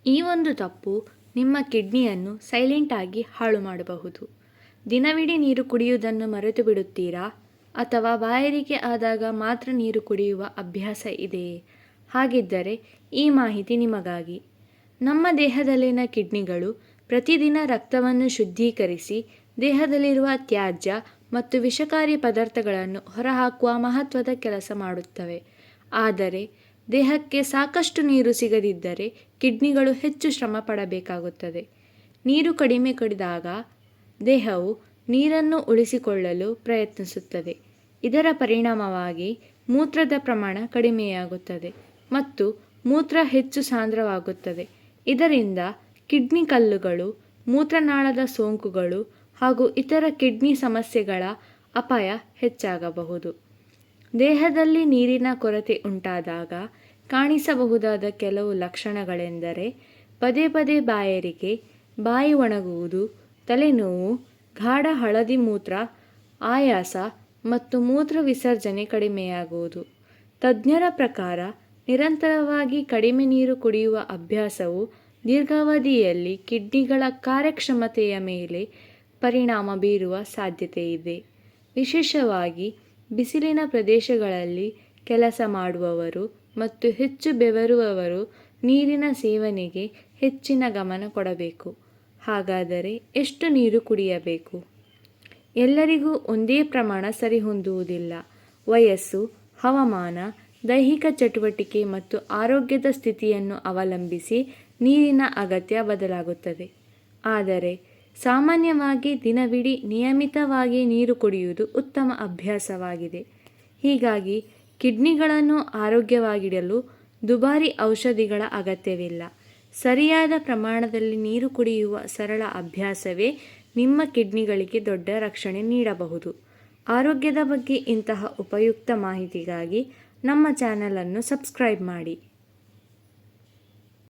ಈ ಒಂದು ತಪ್ಪು ನಿಮ್ಮ ಕಿಡ್ನಿಯನ್ನು ಸೈಲೆಂಟ್ ಆಗಿ ಹಾಳು ಮಾಡಬಹುದು. ದಿನವಿಡೀ ನೀರು ಕುಡಿಯುವುದನ್ನು ಮರೆತು ಬಿಡುತ್ತೀರಾ? ಅಥವಾ ಬಾಯಾರಿಕೆ ಆದಾಗ ಮಾತ್ರ ನೀರು ಕುಡಿಯುವ ಅಭ್ಯಾಸ ಇದೆಯೇ? ಹಾಗಿದ್ದರೆ ಈ ಮಾಹಿತಿ ನಿಮಗಾಗಿ. ನಮ್ಮ ದೇಹದಲ್ಲಿನ ಕಿಡ್ನಿಗಳು ಪ್ರತಿದಿನ ರಕ್ತವನ್ನು ಶುದ್ಧೀಕರಿಸಿ ದೇಹದಲ್ಲಿರುವ ತ್ಯಾಜ್ಯ ಮತ್ತು ವಿಷಕಾರಿ ಪದಾರ್ಥಗಳನ್ನು ಹೊರಹಾಕುವ ಮಹತ್ವದ ಕೆಲಸ ಮಾಡುತ್ತವೆ. ಆದರೆ ದೇಹಕ್ಕೆ ಸಾಕಷ್ಟು ನೀರು ಸಿಗದಿದ್ದರೆ ಕಿಡ್ನಿಗಳು ಹೆಚ್ಚು ಶ್ರಮ ಪಡಬೇಕಾಗುತ್ತದೆ. ನೀರು ಕಡಿಮೆ ಕುಡಿದಾಗ ದೇಹವು ನೀರನ್ನು ಉಳಿಸಿಕೊಳ್ಳಲು ಪ್ರಯತ್ನಿಸುತ್ತದೆ. ಇದರ ಪರಿಣಾಮವಾಗಿ ಮೂತ್ರದ ಪ್ರಮಾಣ ಕಡಿಮೆಯಾಗುತ್ತದೆ ಮತ್ತು ಮೂತ್ರ ಹೆಚ್ಚು ಸಾಂದ್ರವಾಗುತ್ತದೆ. ಇದರಿಂದ ಕಿಡ್ನಿ ಕಲ್ಲುಗಳು, ಮೂತ್ರನಾಳದ ಸೋಂಕುಗಳು ಹಾಗೂ ಇತರ ಕಿಡ್ನಿ ಸಮಸ್ಯೆಗಳ ಅಪಾಯ ಹೆಚ್ಚಾಗಬಹುದು. ದೇಹದಲ್ಲಿ ನೀರಿನ ಕೊರತೆ ಉಂಟಾದಾಗ ಕಾಣಿಸಬಹುದಾದ ಕೆಲವು ಲಕ್ಷಣಗಳೆಂದರೆ ಪದೇ ಪದೇ ಬಾಯಾರಿಕೆ, ಬಾಯಿ ಒಣಗುವುದು, ತಲೆನೋವು, ಗಾಢ ಹಳದಿ ಮೂತ್ರ, ಆಯಾಸ ಮತ್ತು ಮೂತ್ರ ವಿಸರ್ಜನೆ ಕಡಿಮೆಯಾಗುವುದು. ತಜ್ಞರ ಪ್ರಕಾರ ನಿರಂತರವಾಗಿ ಕಡಿಮೆ ನೀರು ಕುಡಿಯುವ ಅಭ್ಯಾಸವು ದೀರ್ಘಾವಧಿಯಲ್ಲಿ ಕಿಡ್ನಿಗಳ ಕಾರ್ಯಕ್ಷಮತೆಯ ಮೇಲೆ ಪರಿಣಾಮ ಬೀರುವ ಸಾಧ್ಯತೆಯಿದೆ. ವಿಶೇಷವಾಗಿ ಬಿಸಿಲಿನ ಪ್ರದೇಶಗಳಲ್ಲಿ ಕೆಲಸ ಮಾಡುವವರು ಮತ್ತು ಹೆಚ್ಚು ಬೆವರುವವರು ನೀರಿನ ಸೇವನೆಗೆ ಹೆಚ್ಚಿನ ಗಮನ ಕೊಡಬೇಕು. ಹಾಗಾದರೆ ಎಷ್ಟು ನೀರು ಕುಡಿಯಬೇಕು? ಎಲ್ಲರಿಗೂ ಒಂದೇ ಪ್ರಮಾಣ ಸರಿಹೊಂದುವುದಿಲ್ಲ. ವಯಸ್ಸು, ಹವಾಮಾನ, ದೈಹಿಕ ಚಟುವಟಿಕೆ ಮತ್ತು ಆರೋಗ್ಯದ ಸ್ಥಿತಿಯನ್ನು ಅವಲಂಬಿಸಿ ನೀರಿನ ಅಗತ್ಯ ಬದಲಾಗುತ್ತದೆ. ಆದರೆ ಸಾಮಾನ್ಯವಾಗಿ ದಿನವಿಡೀ ನಿಯಮಿತವಾಗಿ ನೀರು ಕುಡಿಯುವುದು ಉತ್ತಮ ಅಭ್ಯಾಸವಾಗಿದೆ. ಹೀಗಾಗಿ ಕಿಡ್ನಿಗಳನ್ನು ಆರೋಗ್ಯವಾಗಿಡಲು ದುಬಾರಿ ಔಷಧಿಗಳ ಅಗತ್ಯವಿಲ್ಲ. ಸರಿಯಾದ ಪ್ರಮಾಣದಲ್ಲಿ ನೀರು ಕುಡಿಯುವ ಸರಳ ಅಭ್ಯಾಸವೇ ನಿಮ್ಮ ಕಿಡ್ನಿಗಳಿಗೆ ದೊಡ್ಡ ರಕ್ಷಣೆ ನೀಡಬಹುದು. ಆರೋಗ್ಯದ ಬಗ್ಗೆ ಇಂತಹ ಉಪಯುಕ್ತ ಮಾಹಿತಿಗಾಗಿ ನಮ್ಮ ಚಾನಲನ್ನು ಸಬ್ಸ್ಕ್ರೈಬ್ ಮಾಡಿ.